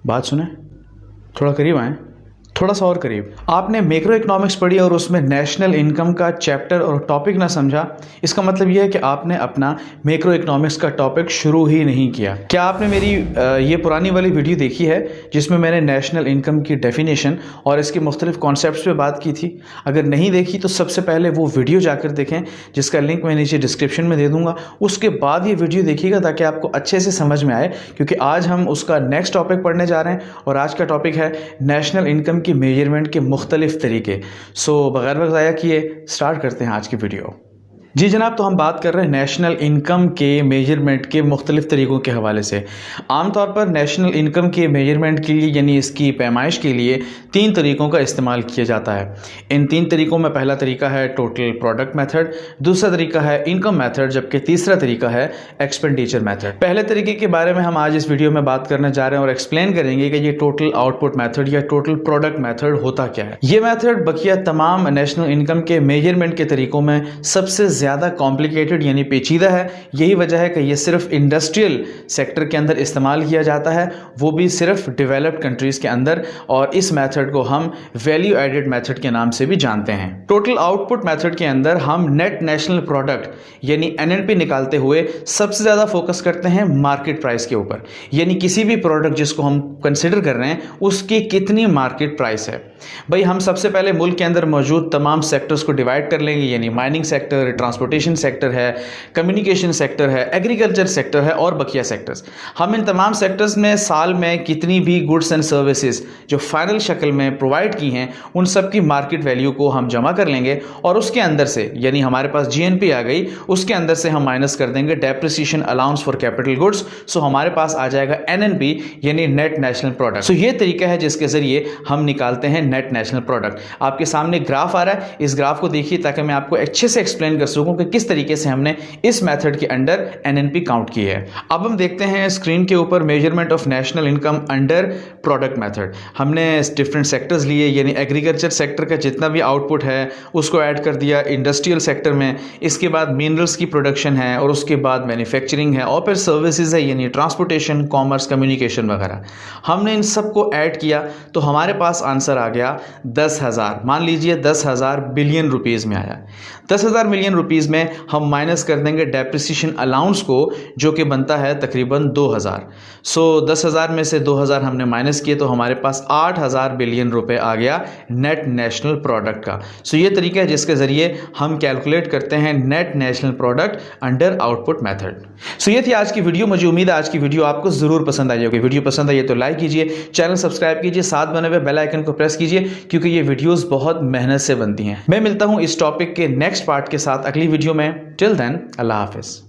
बात सुने, थोड़ा करीब आएँ, थोड़ा सा और करीब। आपने मैक्रो इकोनॉमिक्स पढ़ी और उसमें नेशनल इनकम का चैप्टर और टॉपिक ना समझा, इसका मतलब यह है कि आपने अपना मैक्रो इकोनॉमिक्स का टॉपिक शुरू ही नहीं किया। क्या आपने मेरी ये पुरानी वाली वीडियो देखी है जिसमें मैंने नेशनल इनकम की डेफिनेशन और इसके मुख्तलिफ कॉन्सेप्ट्स पे बात की थी? अगर नहीं देखी तो सबसे पहले वो वीडियो जाकर देखें, जिसका लिंक मैं नीचे डिस्क्रिप्शन में दे दूंगा। उसके बाद ये वीडियो देखिएगा ताकि आपको अच्छे से समझ में आए, क्योंकि आज हम उसका नेक्स्ट टॉपिक पढ़ने जा रहे हैं और आज का टॉपिक है नेशनल इनकम की मेजरमेंट के मुख्तलिफ तरीके। सो बगैर वक्त ज़ाया किए स्टार्ट करते हैं आज की वीडियो। जी जनाब, तो हम बात कर रहे हैं नेशनल इनकम के मेजरमेंट के मुख्तलिफ तरीक़ों के हवाले से। आमतौर पर नेशनल इनकम के मेजरमेंट के लिए यानी इसकी पैमाइश के लिए 3 तरीक़ों का इस्तेमाल किया जाता है। इन 3 तरीक़ों में पहला तरीका है टोटल प्रोडक्ट मेथड, दूसरा तरीका है इनकम मेथड, जबकि तीसरा तरीका है एक्सपेंडिचर मेथड। पहले तरीके के बारे में हम आज इस वीडियो में बात करने जा रहे हैं और एक्सप्लेन करेंगे कि ये टोटल आउटपुट मेथड या टोटल प्रोडक्ट मेथड होता क्या है। ये मेथड बकिया तमाम नेशनल इनकम के मेजरमेंट के तरीक़ों में सबसे ज़्यादा कॉम्प्लिकेटेड यानी पेचीदा है। यही वजह है कि ये सिर्फ इंडस्ट्रियल सेक्टर के अंदर इस्तेमाल किया जाता है, वो भी सिर्फ डेवलप्ड कंट्रीज़ के अंदर, और इस मेथड को हम वैल्यू एडेड मेथड के नाम से भी जानते हैं। टोटल आउटपुट मेथड के अंदर हम नेट नेशनल प्रोडक्ट यानी NNP निकालते हुए सबसे ज़्यादा फोकस करते हैं मार्केट प्राइस के ऊपर, यानी किसी भी प्रोडक्ट जिसको हम कंसिडर कर रहे हैं उसकी कितनी मार्केट प्राइस है। भाई हम सबसे पहले मुल्क के अंदर मौजूद तमाम सेक्टर्स को डिवाइड कर लेंगे, यानी माइनिंग सेक्टर, ट्रांसपोर्टेशन सेक्टर है, कम्युनिकेशन सेक्टर है, एग्रीकल्चर सेक्टर है और बकिया सेक्टर्स। हम इन तमाम सेक्टर्स में साल में कितनी भी गुड्स एंड सर्विसेज जो फाइनल शक्ल में प्रोवाइड की हैं उन सब की मार्केट वैल्यू को हम जमा कर लेंगे और उसके अंदर से, यानी हमारे पास GNP आ गई, उसके अंदर से हम माइनस कर देंगे depreciation allowance for capital goods. So हमारे पास आ जाएगा NNP यानी नेट नेशनल प्रोडक्ट। सो ये तरीका है जिसके जरिए हम निकालते हैं नेट नेशनल प्रोडक्ट। आपके सामने ग्राफ आ रहा है, इस ग्राफ को देखिए ताकि मैं आपको अच्छे से एक्सप्लेन कर सकूं कि किस तरीके से हमने इस मेथड के अंडर NNP काउंट की है। अब हम देखते हैं स्क्रीन के ऊपर measurement of national income under product method. हमने डिफरेंट सेक्टर्स लिए, यानी एग्रीकल्चर सेक्टर का जितना भी आउटपुट है उसको ऐड कर दिया इंडस्ट्रियल सेक्टर में, इसके बाद मिनरल्स की प्रोडक्शन है और उसके बाद मैन्युफैक्चरिंग है और फिर सर्विसेज है यानी ट्रांसपोर्टेशन, कॉमर्स, कम्युनिकेशन वगैरह। हमने इन सबको ऐड किया तो हमारे पास आंसर आ गया 10,000। मान लीजिए 10,000 बिलियन रुपीज़ में आया। 10,000 मिलियन रुपीज़ में हम माइनस कर देंगे डेप्रिसिएशन अलाउंस को, जो कि बनता है तकरीबन 2,000। सो 10,000 में से 2,000 हमने माइनस किए तो हमारे पास 8,000 बिलियन रुपए आ गया नेट नेशनल प्रोडक्ट का। सो ये तरीका है जिसके ज़रिए हम कैलकुलेट करते हैं net national product under output method. So ये थी आज की वीडियो। मुझे उम्मीद है आज की वीडियो आपको ज़रूर पसंद आई होगी। वीडियो पसंद आई तो लाइक कीजिए, चैनल सब्सक्राइब कीजिए, साथ बने हुए बेल आइकन को प्रेस कीजिए, क्योंकि ये वीडियोस बहुत मेहनत से बनती हैं। मैं मिलता हूं इस टॉपिक के नेक्स्ट पार्ट के साथ अगली वीडियो में। टिल देन अल्लाह हाफिज़।